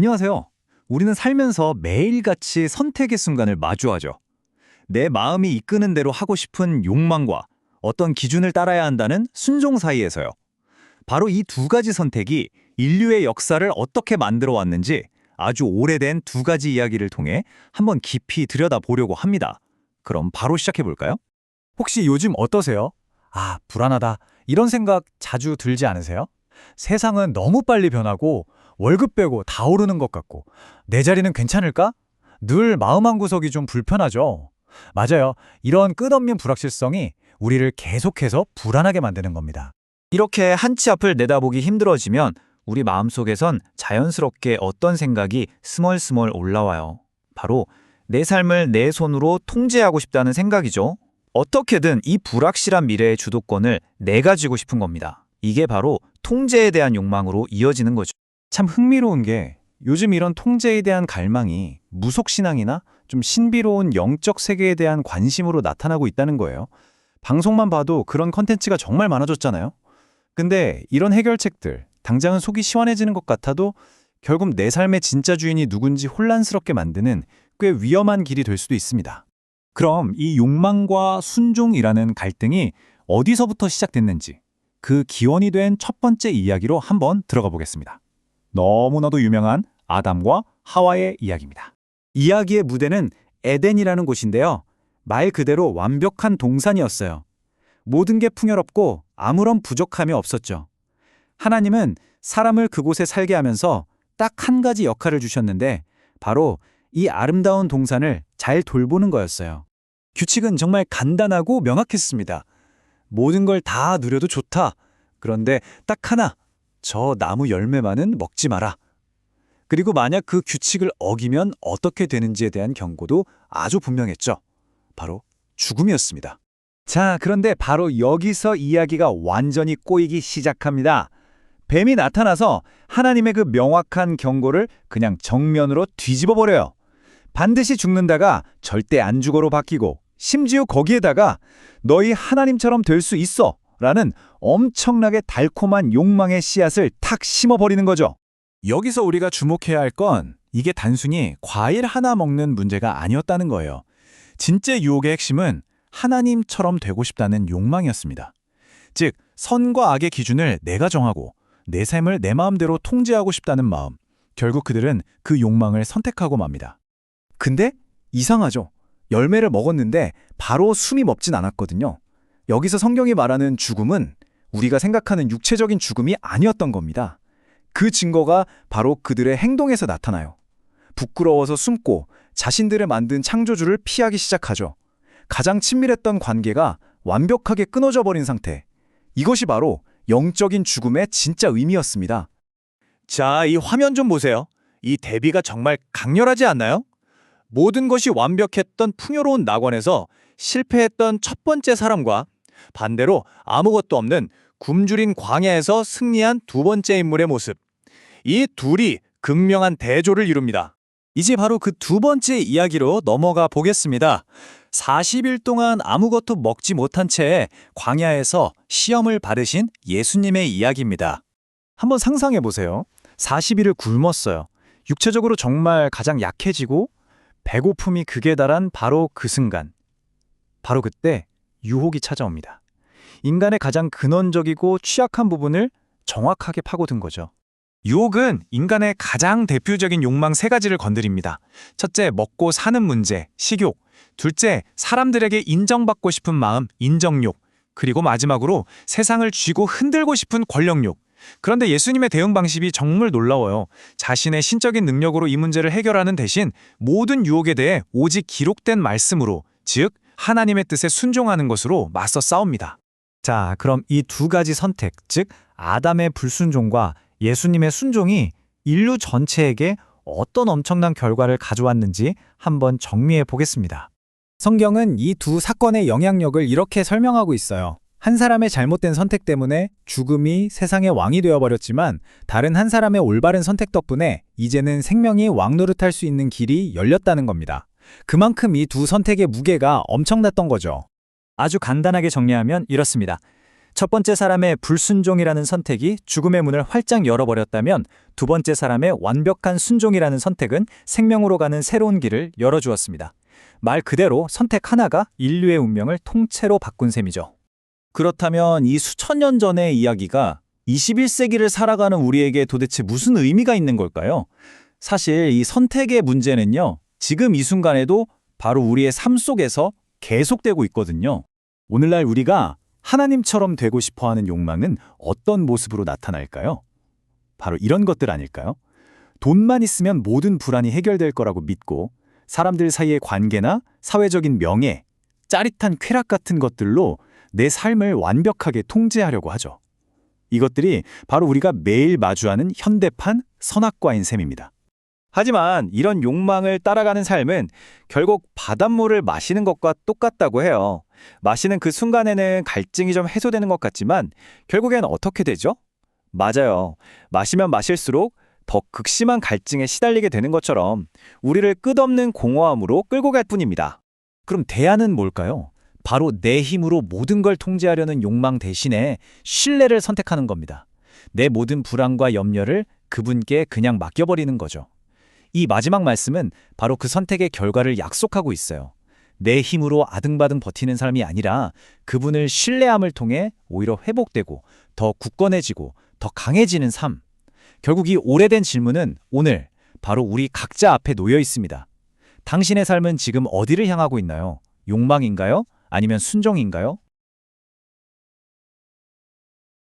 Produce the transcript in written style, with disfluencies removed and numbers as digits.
안녕하세요. 우리는 살면서 매일같이 선택의 순간을 마주하죠. 내 마음이 이끄는 대로 하고 싶은 욕망과 어떤 기준을 따라야 한다는 순종 사이에서요. 바로 이 두 가지 선택이 인류의 역사를 어떻게 만들어 왔는지 아주 오래된 두 가지 이야기를 통해 한번 깊이 들여다보려고 합니다. 그럼 바로 시작해 볼까요? 혹시 요즘 어떠세요? 아, 불안하다. 이런 생각 자주 들지 않으세요? 세상은 너무 빨리 변하고 월급 빼고 다 오르는 것 같고 내 자리는 괜찮을까? 늘 마음 한구석이 좀 불편하죠. 맞아요. 이런 끝없는 불확실성이 우리를 계속해서 불안하게 만드는 겁니다. 이렇게 한 치 앞을 내다보기 힘들어지면 우리 마음속에선 자연스럽게 어떤 생각이 스멀스멀 올라와요. 바로 내 삶을 내 손으로 통제하고 싶다는 생각이죠. 어떻게든 이 불확실한 미래의 주도권을 내가 쥐고 싶은 겁니다. 이게 바로 통제에 대한 욕망으로 이어지는 거죠. 참 흥미로운 게 요즘 이런 통제에 대한 갈망이 무속신앙이나 좀 신비로운 영적 세계에 대한 관심으로 나타나고 있다는 거예요. 방송만 봐도 그런 컨텐츠가 정말 많아졌잖아요. 근데 이런 해결책들, 당장은 속이 시원해지는 것 같아도 결국 내 삶의 진짜 주인이 누군지 혼란스럽게 만드는 꽤 위험한 길이 될 수도 있습니다. 그럼 이 욕망과 순종이라는 갈등이 어디서부터 시작됐는지 그 기원이 된 첫 번째 이야기로 한번 들어가 보겠습니다. 너무나도 유명한 아담과 하와의 이야기입니다. 이야기의 무대는 에덴이라는 곳인데요. 말 그대로 완벽한 동산이었어요. 모든 게 풍요롭고 아무런 부족함이 없었죠. 하나님은 사람을 그곳에 살게 하면서 딱 한 가지 역할을 주셨는데 바로 이 아름다운 동산을 잘 돌보는 거였어요. 규칙은 정말 간단하고 명확했습니다. 모든 걸 다 누려도 좋다. 그런데 딱 하나, 저 나무 열매만은 먹지 마라. 그리고 만약 그 규칙을 어기면 어떻게 되는지에 대한 경고도 아주 분명했죠. 바로 죽음이었습니다. 자, 그런데 바로 여기서 이야기가 완전히 꼬이기 시작합니다. 뱀이 나타나서 하나님의 그 명확한 경고를 그냥 정면으로 뒤집어 버려요. 반드시 죽는다가 절대 안 죽어로 바뀌고 심지어 거기에다가 너희 하나님처럼 될 수 있어 라는 엄청나게 달콤한 욕망의 씨앗을 탁 심어버리는 거죠. 여기서 우리가 주목해야 할 건 이게 단순히 과일 하나 먹는 문제가 아니었다는 거예요. 진짜 유혹의 핵심은 하나님처럼 되고 싶다는 욕망이었습니다. 즉, 선과 악의 기준을 내가 정하고 내 삶을 내 마음대로 통제하고 싶다는 마음. 결국 그들은 그 욕망을 선택하고 맙니다. 근데 이상하죠. 열매를 먹었는데 바로 숨이 멎진 않았거든요. 여기서 성경이 말하는 죽음은 우리가 생각하는 육체적인 죽음이 아니었던 겁니다. 그 증거가 바로 그들의 행동에서 나타나요. 부끄러워서 숨고 자신들을 만든 창조주를 피하기 시작하죠. 가장 친밀했던 관계가 완벽하게 끊어져 버린 상태. 이것이 바로 영적인 죽음의 진짜 의미였습니다. 자, 이 화면 좀 보세요. 이 대비가 정말 강렬하지 않나요? 모든 것이 완벽했던 풍요로운 낙원에서 실패했던 첫 번째 사람과 반대로 아무것도 없는 굶주린 광야에서 승리한 두 번째 인물의 모습. 이 둘이 극명한 대조를 이룹니다. 이제 바로 그 두 번째 이야기로 넘어가 보겠습니다. 40일 동안 아무것도 먹지 못한 채 광야에서 시험을 받으신 예수님의 이야기입니다. 한번 상상해 보세요. 40일을 굶었어요. 육체적으로 정말 가장 약해지고 배고픔이 극에 달한 바로 그 순간. 바로 그때 유혹이 찾아옵니다. 인간의 가장 근원적이고 취약한 부분을 정확하게 파고든 거죠. 유혹은 인간의 가장 대표적인 욕망 세 가지를 건드립니다. 첫째, 먹고 사는 문제, 식욕. 둘째, 사람들에게 인정받고 싶은 마음, 인정욕. 그리고 마지막으로 세상을 쥐고 흔들고 싶은 권력욕. 그런데 예수님의 대응 방식이 정말 놀라워요. 자신의 신적인 능력으로 이 문제를 해결하는 대신 모든 유혹에 대해 오직 기록된 말씀으로, 즉 하나님의 뜻에 순종하는 것으로 맞서 싸웁니다. 자, 그럼 이 두 가지 선택, 즉 아담의 불순종과 예수님의 순종이 인류 전체에게 어떤 엄청난 결과를 가져왔는지 한번 정리해 보겠습니다. 성경은 이 두 사건의 영향력을 이렇게 설명하고 있어요. 한 사람의 잘못된 선택 때문에 죽음이 세상의 왕이 되어버렸지만 다른 한 사람의 올바른 선택 덕분에 이제는 생명이 왕노릇할 수 있는 길이 열렸다는 겁니다. 그만큼 이 두 선택의 무게가 엄청났던 거죠. 아주 간단하게 정리하면 이렇습니다. 첫 번째 사람의 불순종이라는 선택이 죽음의 문을 활짝 열어버렸다면 두 번째 사람의 완벽한 순종이라는 선택은 생명으로 가는 새로운 길을 열어주었습니다. 말 그대로 선택 하나가 인류의 운명을 통째로 바꾼 셈이죠. 그렇다면 이 수천 년 전의 이야기가 21세기를 살아가는 우리에게 도대체 무슨 의미가 있는 걸까요? 사실 이 선택의 문제는요, 지금 이 순간에도 바로 우리의 삶 속에서 계속되고 있거든요. 오늘날 우리가 하나님처럼 되고 싶어하는 욕망은 어떤 모습으로 나타날까요? 바로 이런 것들 아닐까요? 돈만 있으면 모든 불안이 해결될 거라고 믿고 사람들 사이의 관계나 사회적인 명예, 짜릿한 쾌락 같은 것들로 내 삶을 완벽하게 통제하려고 하죠. 이것들이 바로 우리가 매일 마주하는 현대판 선악과인 셈입니다. 하지만 이런 욕망을 따라가는 삶은 결국 바닷물을 마시는 것과 똑같다고 해요. 마시는 그 순간에는 갈증이 좀 해소되는 것 같지만 결국엔 어떻게 되죠? 맞아요. 마시면 마실수록 더 극심한 갈증에 시달리게 되는 것처럼 우리를 끝없는 공허함으로 끌고 갈 뿐입니다. 그럼 대안은 뭘까요? 바로 내 힘으로 모든 걸 통제하려는 욕망 대신에 신뢰를 선택하는 겁니다. 내 모든 불안과 염려를 그분께 그냥 맡겨버리는 거죠. 이 마지막 말씀은 바로 그 선택의 결과를 약속하고 있어요. 내 힘으로 아등바등 버티는 삶이 아니라 그분을 신뢰함을 통해 오히려 회복되고 더 굳건해지고 더 강해지는 삶. 결국 이 오래된 질문은 오늘 바로 우리 각자 앞에 놓여 있습니다. 당신의 삶은 지금 어디를 향하고 있나요? 욕망인가요? 아니면 순종인가요?